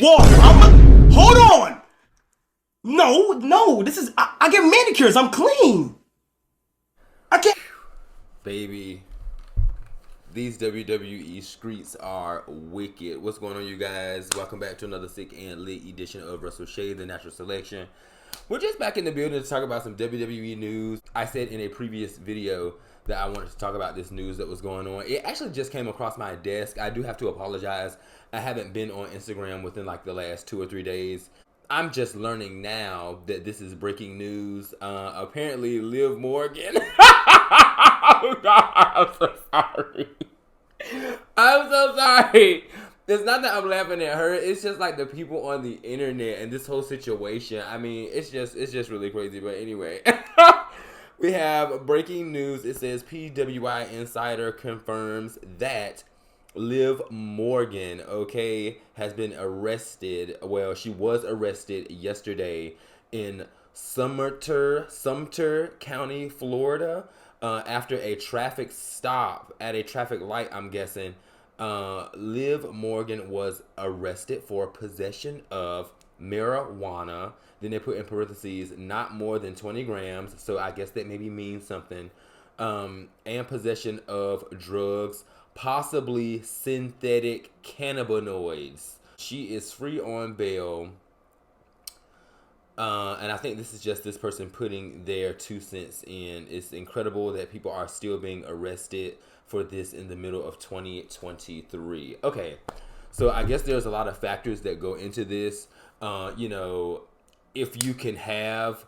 Whoa, hold on. No, this is, I get manicures. I'm clean. I can't. Baby, these WWE streets are wicked. What's going on, you guys? Welcome back to another sick and lit edition of Russell Shade, the Natural Selection. We're just back in the building to talk about some WWE news. I said in a previous video that I wanted to talk about this news that was going on. It actually just came across my desk. I do have to apologize. I haven't been on Instagram within like the last 2 or 3 days. I'm just learning now that this is breaking news. Apparently, Liv Morgan. Oh God, I'm so sorry. I'm so sorry. It's not that I'm laughing at her. It's just like the people on the internet and this whole situation. I mean, it's just really crazy. But anyway, we have breaking news. It says PWI Insider confirms that Liv Morgan, okay, has been arrested. Well, she was arrested yesterday in Sumter County, Florida, after a traffic stop at a traffic light, I'm guessing. Liv Morgan was arrested for possession of marijuana. Then they put in parentheses, not more than 20 grams. So I guess that maybe means something. And possession of drugs, possibly synthetic cannabinoids. She is free on bail. And I think this is just this person putting their 2 cents in. It's incredible that people are still being arrested for this in the middle of 2023. Okay, so I guess there's a lot of factors that go into this. If you can have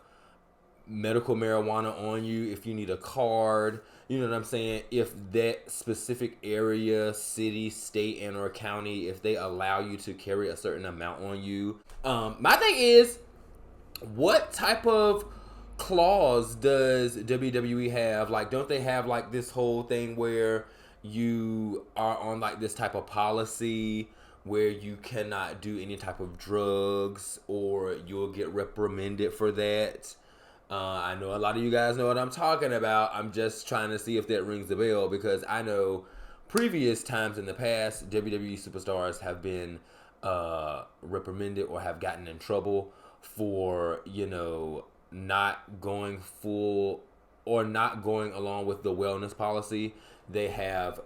medical marijuana on you, if you need a card, you know what I'm saying? If that specific area, city, state, and or county, if they allow you to carry a certain amount on you. My thing is, what type of clause does WWE have? Like, don't they have like this whole thing where you are on like this type of policy where you cannot do any type of drugs or you'll get reprimanded for that? I know a lot of you guys know what I'm talking about. I'm just trying to see if that rings a bell, because I know previous times in the past, WWE superstars have been reprimanded or have gotten in trouble for, not going full or not going along with the wellness policy. They have,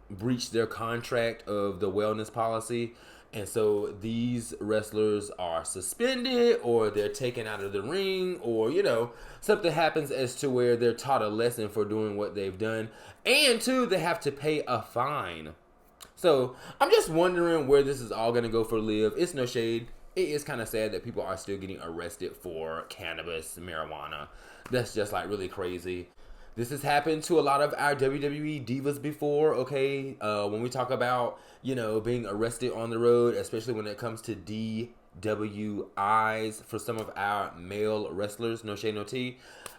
breached their contract of the wellness policy. And so these wrestlers are suspended, or they're taken out of the ring, or, something happens as to where they're taught a lesson for doing what they've done. And two, they have to pay a fine. So I'm just wondering where this is all going to go for Liv. It's no shade. It is kind of sad that people are still getting arrested for cannabis, marijuana. That's just like really crazy. This has happened to a lot of our WWE divas before, okay? When we talk about, being arrested on the road, especially when it comes to DWIs for some of our male wrestlers, no shade, no tea.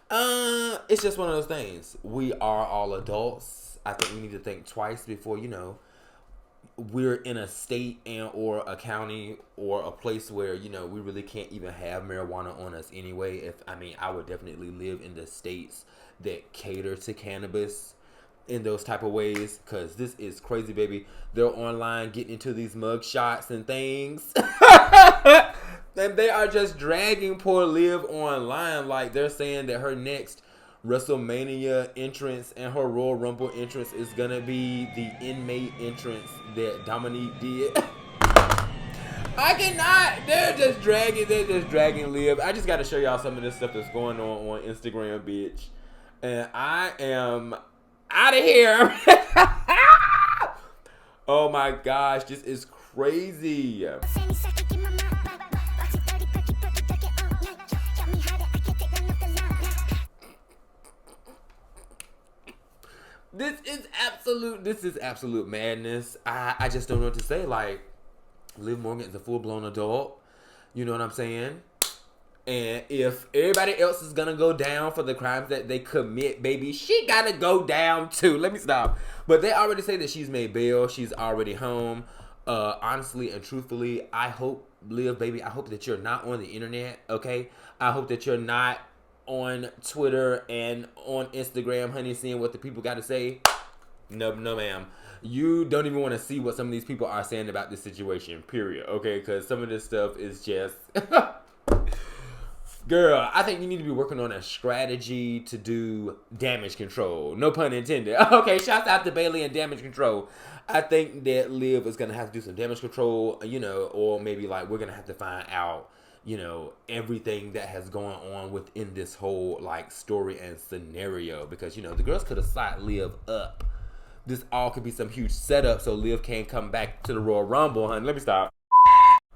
It's just one of those things. We are all adults. I think we need to think twice before, we're in a state and or a county or a place where, we really can't even have marijuana on us anyway. I would definitely live in the states that cater to cannabis in those type of ways, because this is crazy, baby. They're online getting into these mug shots and things. And they are just dragging poor Liv online. Like, they're saying that her next WrestleMania entrance and her Royal Rumble entrance is gonna be the inmate entrance that Dominique did. I cannot. They're just dragging Liv. I just gotta show y'all some of this stuff that's going on Instagram, bitch. And I am out of here. Oh my gosh, this is crazy. This is absolute madness. I just don't know what to say. Like, Liv Morgan is a full-blown adult. You know what I'm saying? And if everybody else is gonna go down for the crimes that they commit, baby, she gotta go down too. Let me stop. But they already say that she's made bail. She's already home. Honestly and truthfully, I hope, Liv, baby, I hope that you're not on the internet, okay? I hope that you're not on Twitter and on Instagram, honey, seeing what the people got to say. No, ma'am. you don't even want to see what some of these people are saying about this situation, period. Okay, because some of this stuff is just girl, I think you need to be working on a strategy to do damage control. No pun intended. Okay, shouts out to Bailey and damage control. I think that Liv is going to have to do some damage control, or maybe like we're going to have to find out, everything that has gone on within this whole like story and scenario. Because, the girls could have signed Liv up. This all could be some huge setup so Liv can't come back to the Royal Rumble, honey. Let me stop.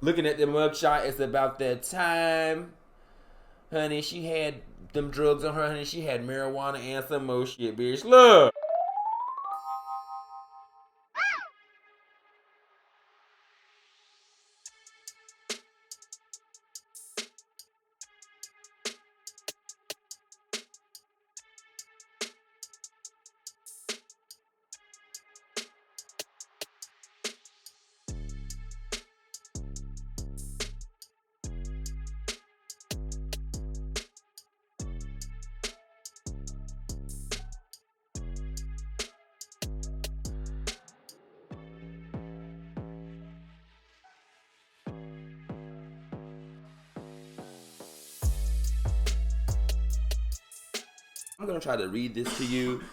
Looking at the mugshot, it's about that time. Honey, she had them drugs on her, honey. She had marijuana and some more shit, bitch. Look! I'm going to try to read this to you.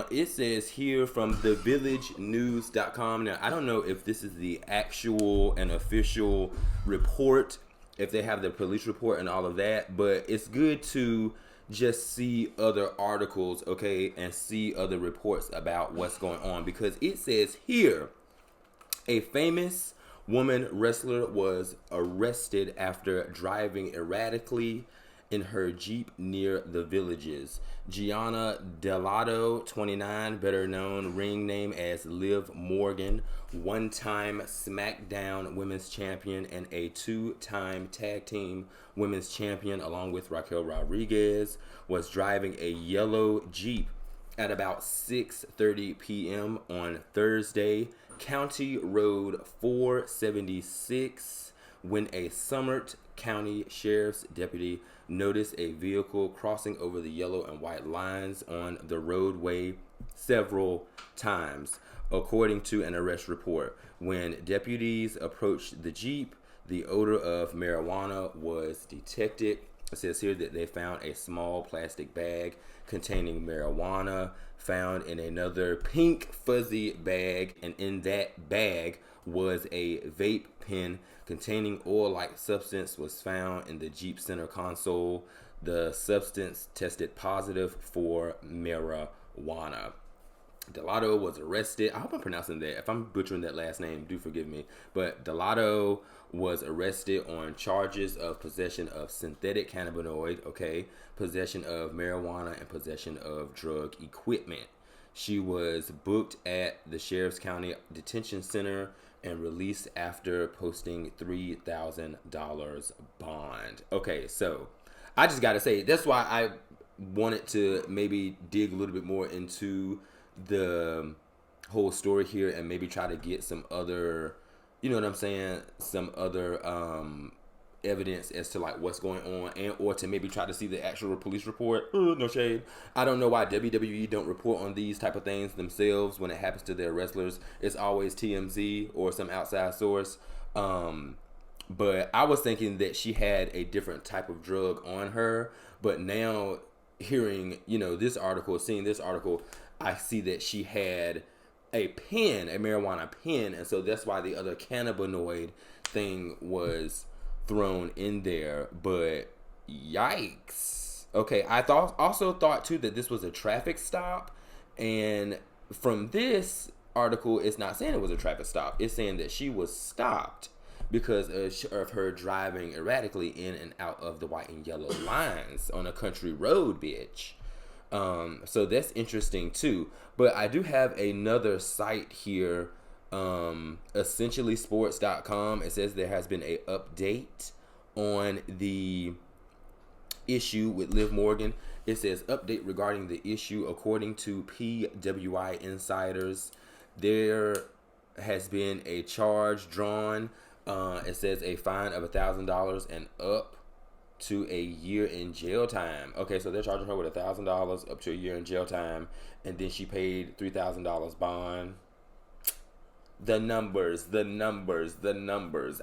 It says here from thevillagenews.com. Now, I don't know if this is the actual and official report, if they have the police report and all of that, but it's good to just see other articles, okay, and see other reports about what's going on, because it says here, a famous woman wrestler was arrested after driving erratically in her Jeep near the Villages. Gianna Delato, 29, better known ring name as Liv Morgan, one-time SmackDown Women's Champion and a two-time Tag Team Women's Champion, along with Raquel Rodriguez, was driving a yellow Jeep at about 6:30 p.m. on Thursday, County Road 476, when a Summit County Sheriff's deputy noticed a vehicle crossing over the yellow and white lines on the roadway several times, according to an arrest report. When deputies approached the Jeep, the odor of marijuana was detected. It says here that they found a small plastic bag containing marijuana found in another pink fuzzy bag, and in that bag was a vape pen containing oil-like substance was found in the Jeep center console. The substance tested positive for marijuana. Delato was arrested. I hope I'm pronouncing that. If I'm butchering that last name, do forgive me. But Delato was arrested on charges of possession of synthetic cannabinoid, okay, possession of marijuana, and possession of drug equipment. She was booked at the Sheriff's County Detention Center and released after posting $3,000 bond. Okay, so I just gotta say, that's why I wanted to maybe dig a little bit more into the whole story here and maybe try to get some other, you know what I'm saying, some other evidence as to like what's going on, and or to maybe try to see the actual police report. No shade. I don't know why WWE don't report on these type of things themselves when it happens to their wrestlers. It's always TMZ or some outside source. But I was thinking that she had a different type of drug on her, but now hearing, this article, seeing this article, I see that she had a pen, a marijuana pen, and so that's why the other cannabinoid thing was thrown in there. But yikes. Okay, I also thought too that this was a traffic stop, and from this article, it's not saying it was a traffic stop. It's saying that she was stopped because of her driving erratically in and out of the white and yellow lines on a country road, bitch. So that's interesting too. But I do have another site here, essentiallysports.com. It says there has been a update on the issue with Liv Morgan. It says update regarding the issue. According to PWI insiders, there has been a charge drawn. It says a fine of $1,000 and up to a year in jail time. Okay, so they're charging her with $1,000 up to a year in jail time, and then she paid $3,000 bond. The numbers.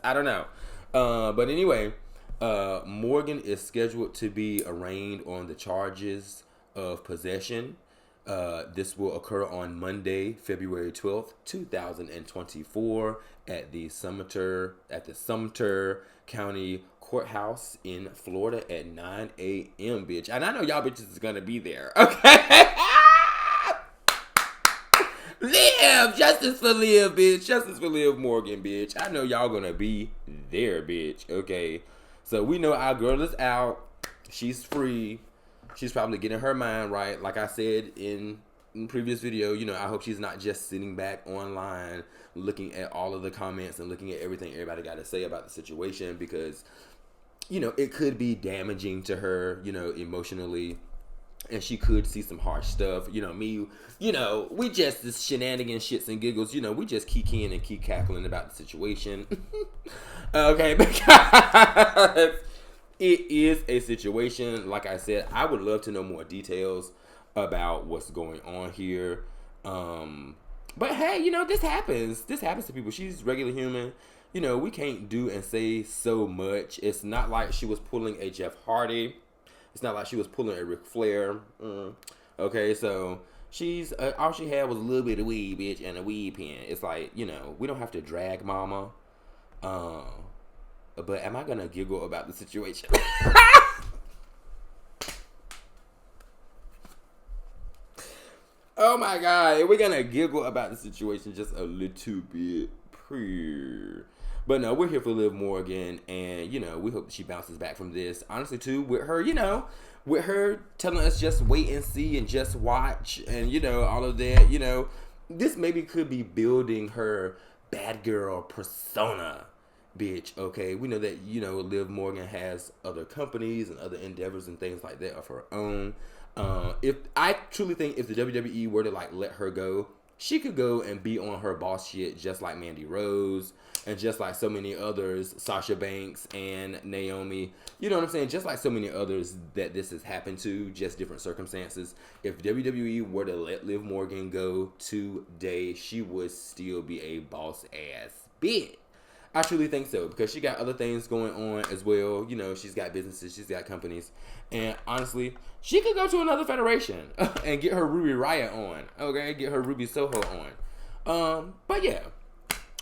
I don't know. But anyway, Morgan is scheduled to be arraigned on the charges of possession. This will occur on Monday, February 12th, 2024 at the Sumter County Courthouse in Florida at 9 a.m., bitch. And I know y'all bitches is gonna be there, okay? Liv! Justice for Liv, bitch. Justice for Liv Morgan, bitch. I know y'all gonna be there, bitch, okay? So we know our girl is out. She's free. She's probably getting her mind right. Like I said in previous video, you know, I hope she's not just sitting back online looking at all of the comments and looking at everything everybody got to say about the situation, because, you know, it could be damaging to her, you know, emotionally, and she could see some harsh stuff. You know, me, you know, we just this shenanigans, shits and giggles, you know, we just kikiing and keep cackling about the situation. Okay, because it is a situation. Like I said, I would love to know more details about what's going on here. But hey, you know, this happens. This happens to people. She's regular human. You know, we can't do and say so much. It's not like she was pulling a Jeff Hardy. It's not like she was pulling a Ric Flair. Okay, so she's all she had was a little bit of weed, bitch, and a weed pen. It's like, you know, we don't have to drag mama. But am I gonna giggle about the situation? Oh my God, we're gonna giggle about the situation just a little bit. But no, we're here for Liv Morgan, and you know, we hope she bounces back from this. Honestly, too, with her, you know, with her telling us just wait and see and just watch, and you know, all of that, you know, this maybe could be building her bad girl persona, bitch. Okay, we know that, you know, Liv Morgan has other companies and other endeavors and things like that of her own. If I truly think if the WWE were to like let her go, she could go and be on her boss shit just like Mandy Rose and just like so many others, Sasha Banks and Naomi. You know what I'm saying? Just like so many others that this has happened to, just different circumstances. If WWE were to let Liv Morgan go today, she would still be a boss ass bitch. I truly think so, because she got other things going on as well. You know, she's got businesses, she's got companies. And honestly, she could go to another federation and get her Ruby Riott on. Okay, get her Ruby Soho on. But yeah,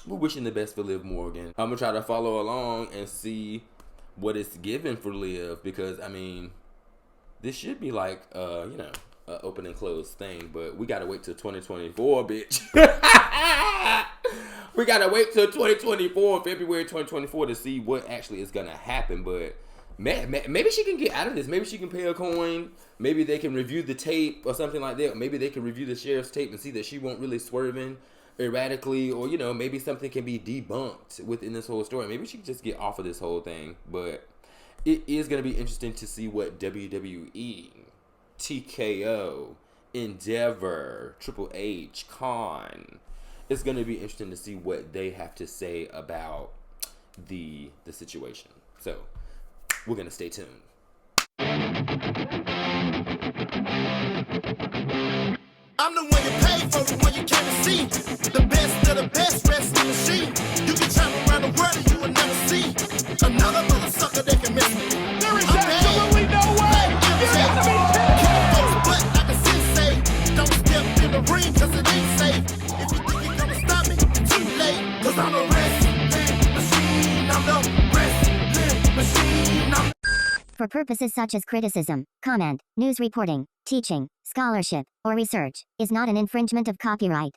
we're wishing the best for Liv Morgan. I'm going to try to follow along and see what it's given for Liv, because, I mean, this should be like, you know, an open and closed thing. But we got to wait till 2024, bitch. We gotta wait till 2024, February 2024, to see what actually is gonna happen. But maybe she can get out of this. Maybe she can pay a coin. Maybe they can review the tape or something like that. Maybe they can review the sheriff's tape and see that she won't really swerving erratically, or you know, maybe something can be debunked within this whole story. Maybe she can just get off of this whole thing. But it is gonna be interesting to see what WWE, TKO, Endeavor, Triple H, Khan. It's going to be interesting to see what they have to say about the situation. So, we're going to stay tuned. I'm the one you pay for, the one you came to see. The best of the best wrestling machine. You can travel around the world and you will never see another mother sucker that can miss me. There is absolutely no way. You got to be kidding. But like a sensei, don't step in the ring cause it ain't safe. If you think you're gonna stop me, too late. Cause I'm a wrestling machine. I'm the wrestling machine. For purposes such as criticism, comment, news reporting, teaching, scholarship, or research, is not an infringement of copyright.